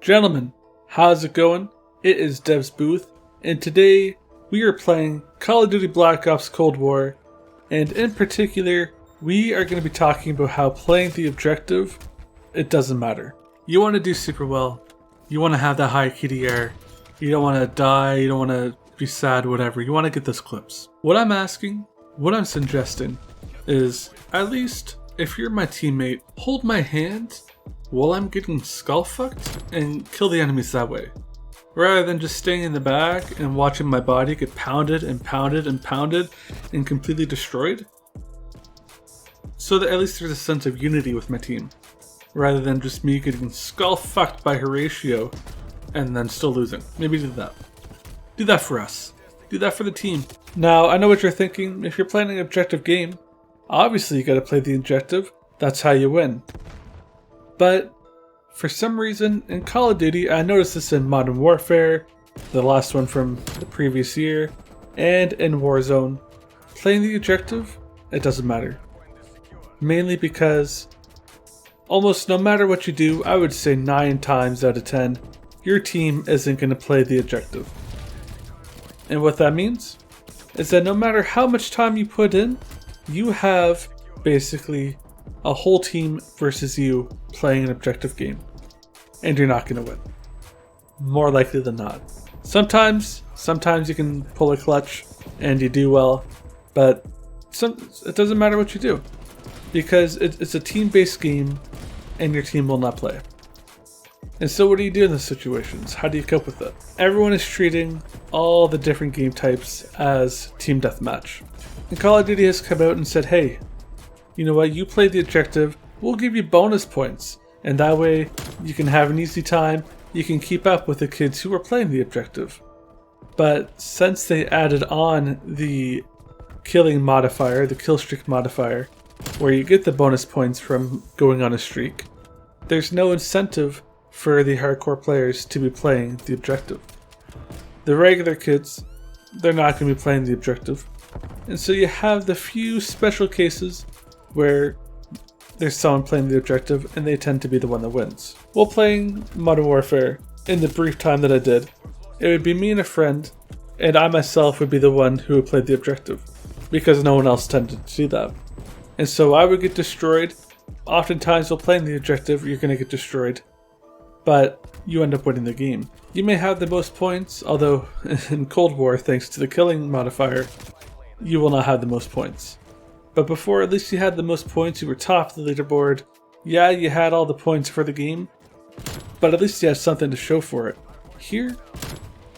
Gentlemen, how's it going? It is Dev's Booth, and today we are playing Call of Duty Black Ops Cold War, and in particular, we are going to be talking about how playing the objective, it doesn't matter. You want to do super well, you want to have that high KDR, you don't want to die, you don't want to be sad, whatever, you want to get those clips. What I'm asking, what I'm suggesting, is at least if you're my teammate, hold my hand while I'm getting skull fucked and kill the enemies that way. Rather than just staying in the back and watching my body get pounded and pounded and pounded and completely destroyed. So that at least there's a sense of unity with my team. Rather than just me getting skull fucked by Horatio and then still losing. Maybe do that. Do that for us. Do that for the team. Now, I know what you're thinking. If you're playing an objective game, obviously you gotta play the objective. That's how you win. But for some reason in Call of Duty, I noticed this in Modern Warfare, the last one from the previous year, and in Warzone, playing the objective, it doesn't matter. Mainly because almost no matter what you do, I would say 9 times out of 10, your team isn't going to play the objective. And what that means is that no matter how much time you put in, you have basically a whole team versus you playing an objective game. And you're not going to win. More likely than not. Sometimes you can pull a clutch and you do well, but it doesn't matter what you do. Because it's a team-based game and your team will not play. And so what do you do in those situations? How do you cope with it? Everyone is treating all the different game types as team deathmatch. And Call of Duty has come out and said, hey, you know what, you played the objective, we'll give you bonus points. And that way you can have an easy time, you can keep up with the kids who are playing the objective. But since they added on the killing modifier, the kill streak modifier, where you get the bonus points from going on a streak, there's no incentive for the hardcore players to be playing the objective. The regular kids, they're not going to be playing the objective. And so you have the few special cases where there's someone playing the objective and they tend to be the one that wins. While playing Modern Warfare, in the brief time that I did, it would be me and a friend, and I myself would be the one who would play the objective, because no one else tended to do that. And so I would get destroyed. Oftentimes while playing the objective, you're going to get destroyed, but you end up winning the game. You may have the most points, although in Cold War, thanks to the killing modifier, you will not have the most points. But before, at least you had the most points, you were top of the leaderboard. Yeah, you had all the points for the game, but at least you had something to show for it. Here,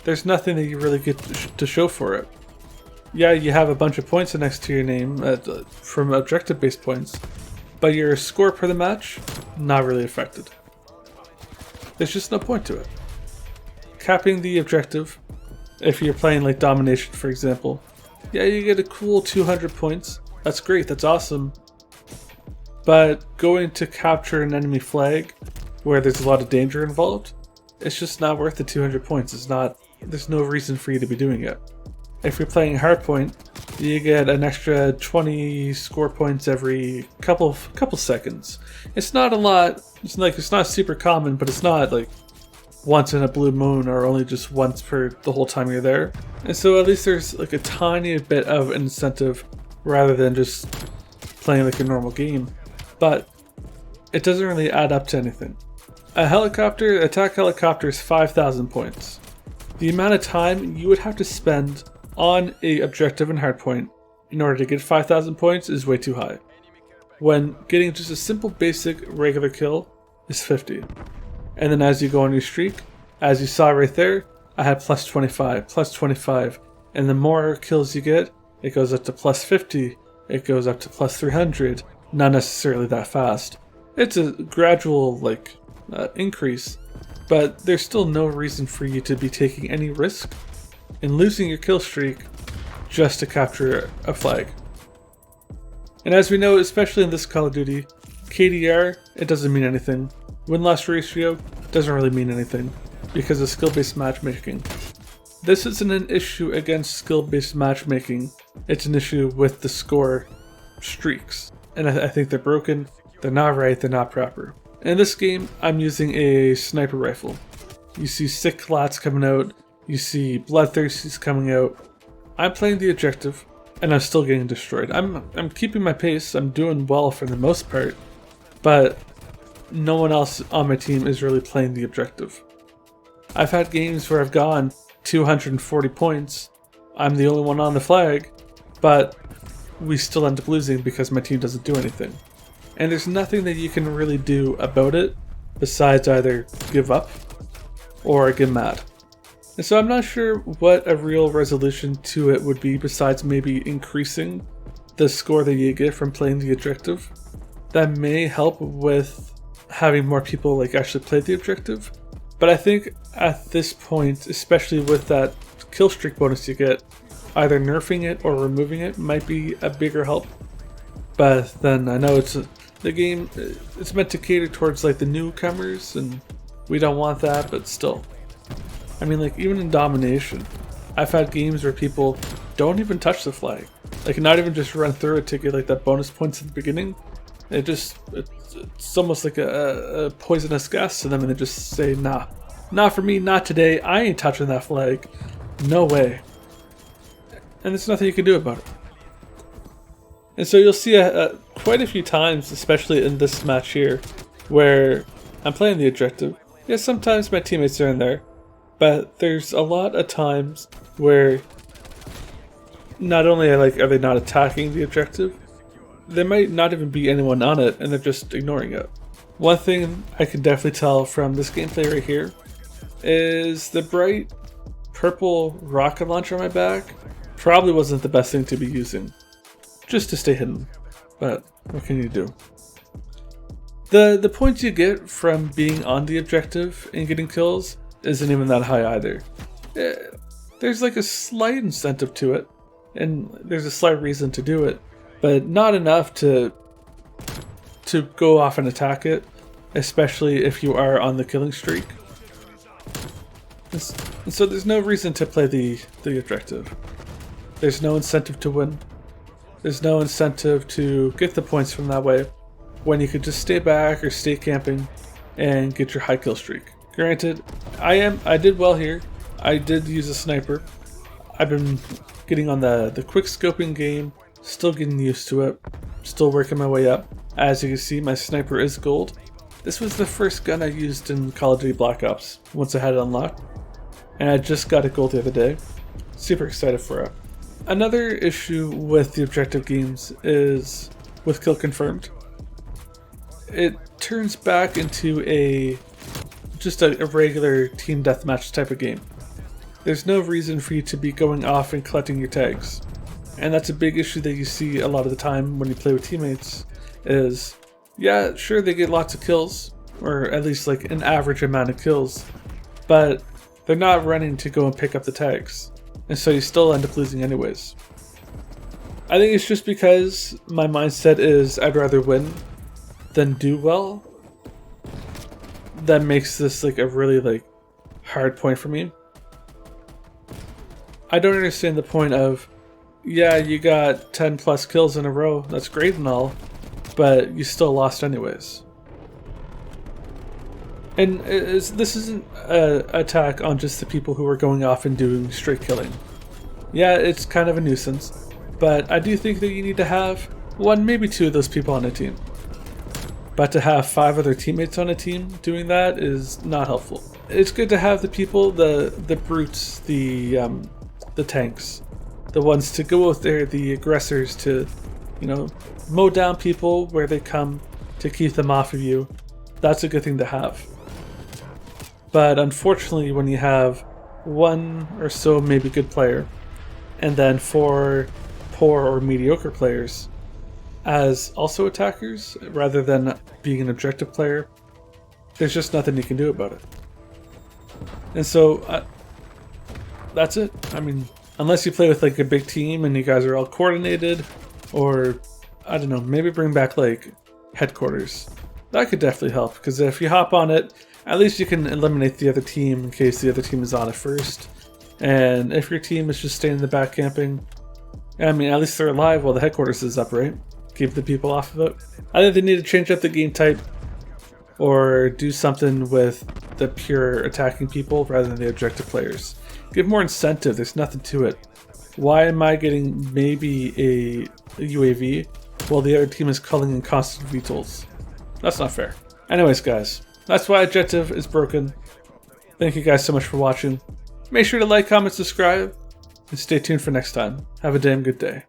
there's nothing that you really get to show for it. Yeah, you have a bunch of points next to your name from objective-based points, but your score per the match, not really affected. There's just no point to it. Capping the objective, if you're playing like Domination for example, yeah, you get a cool 200 points. That's great, that's awesome. But going to capture an enemy flag where there's a lot of danger involved, it's just not worth the 200 points. There's no reason for you to be doing it. If you're playing Hardpoint, you get an extra 20 score points every couple seconds. It's not a lot. It's not super common, but it's not like once in a blue moon or only just once per the whole time you're there. And so at least there's like a tiny bit of incentive rather than just playing like a normal game. But it doesn't really add up to anything. Attack helicopter is 5,000 points. The amount of time you would have to spend on a objective in Hardpoint in order to get 5,000 points is way too high. When getting just a simple basic regular kill is 50. And then as you go on your streak, as you saw right there, I had plus 25, and the more kills you get, it goes up to plus 50, it goes up to plus 300, not necessarily that fast. It's a gradual increase, but there's still no reason for you to be taking any risk in losing your kill streak just to capture a flag. And as we know, especially in this Call of Duty, KDR, it doesn't mean anything. Win-loss ratio doesn't really mean anything because of skill-based matchmaking. This isn't an issue against skill-based matchmaking, it's an issue with the score streaks. And I think they're broken, they're not right, they're not proper. In this game, I'm using a sniper rifle. you see sick clats coming out, you see bloodthirsties coming out. I'm playing the objective, and I'm still getting destroyed. I'm keeping my pace, I'm doing well for the most part, but no one else on my team is really playing the objective. I've had games where I've gone 240 points, I'm the only one on the flag, but we still end up losing because my team doesn't do anything. And there's nothing that you can really do about it besides either give up or get mad. And so I'm not sure what a real resolution to it would be besides maybe increasing the score that you get from playing the objective. That may help with having more people like actually play the objective. But I think at this point, especially with that kill streak bonus you get, either nerfing it or removing it might be a bigger help. But then I know the game, it's meant to cater towards like the newcomers, and we don't want that, but still. I mean, like, even in domination, I've had games where people don't even touch the flag. Like, not even just run through it to get like that bonus points at the beginning. It's almost like a poisonous gas to them, and they just say, nah, not for me, not today, I ain't touching that flag, no way. And there's nothing you can do about it. And so you'll see quite a few times, especially in this match here, where I'm playing the objective. Yeah, sometimes my teammates are in there, but there's a lot of times where not only are they not attacking the objective, there might not even be anyone on it, and they're just ignoring it. One thing I can definitely tell from this gameplay right here is the bright purple rocket launcher on my back probably wasn't the best thing to be using, just to stay hidden, but what can you do? The points you get from being on the objective and getting kills isn't even that high either. There's like a slight incentive to it, and there's a slight reason to do it, but not enough to go off and attack it, especially if you are on the killing streak. And so there's no reason to play the objective. There's no incentive to win. There's no incentive to get the points from that way, when you could just stay back or stay camping and get your high kill streak. Granted, I did well here. I did use a sniper. I've been getting on the quick scoping game, still getting used to it, still working my way up. As you can see, my sniper is gold. This was the first gun I used in Call of Duty Black Ops once I had it unlocked, and I just got it gold the other day. Super excited for it. Another issue with the objective games is with kill confirmed. It turns back into just a regular team deathmatch type of game. There's no reason for you to be going off and collecting your tags. And that's a big issue that you see a lot of the time when you play with teammates is, yeah, sure, they get lots of kills, or at least like an average amount of kills, but they're not running to go and pick up the tags. And so you still end up losing anyways. I think it's just because my mindset is I'd rather win than do well. That makes this like a really hard point for me. I don't understand the point of, yeah, you got 10 plus kills in a row, that's great and all, but you still lost anyways. And this isn't an attack on just the people who are going off and doing straight killing. Yeah, it's kind of a nuisance, but I do think that you need to have one, maybe two of those people on a team. But to have 5 other teammates on a team doing that is not helpful. It's good to have the people, the brutes, the tanks, the ones to go out there, the aggressors to, mow down people where they come to keep them off of you. That's a good thing to have. But unfortunately, when you have one or so maybe good player, and then 4 poor or mediocre players as also attackers, rather than being an objective player, there's just nothing you can do about it. And so, that's it. I mean, unless you play with a big team and you guys are all coordinated, or, I don't know, maybe bring back headquarters. That could definitely help, because if you hop on it, at least you can eliminate the other team in case the other team is on it first. And if your team is just staying in the back camping, I mean, at least they're alive while the headquarters is up, right? Keep the people off of it. I think they need to change up the game type. or do something with the pure attacking people rather than the objective players. Give more incentive, there's nothing to it. Why am I getting maybe a UAV while the other team is calling in constant VTOLs? That's not fair. Anyways guys, that's why objective is broken. Thank you guys so much for watching. Make sure to like, comment, subscribe, and stay tuned for next time. Have a damn good day.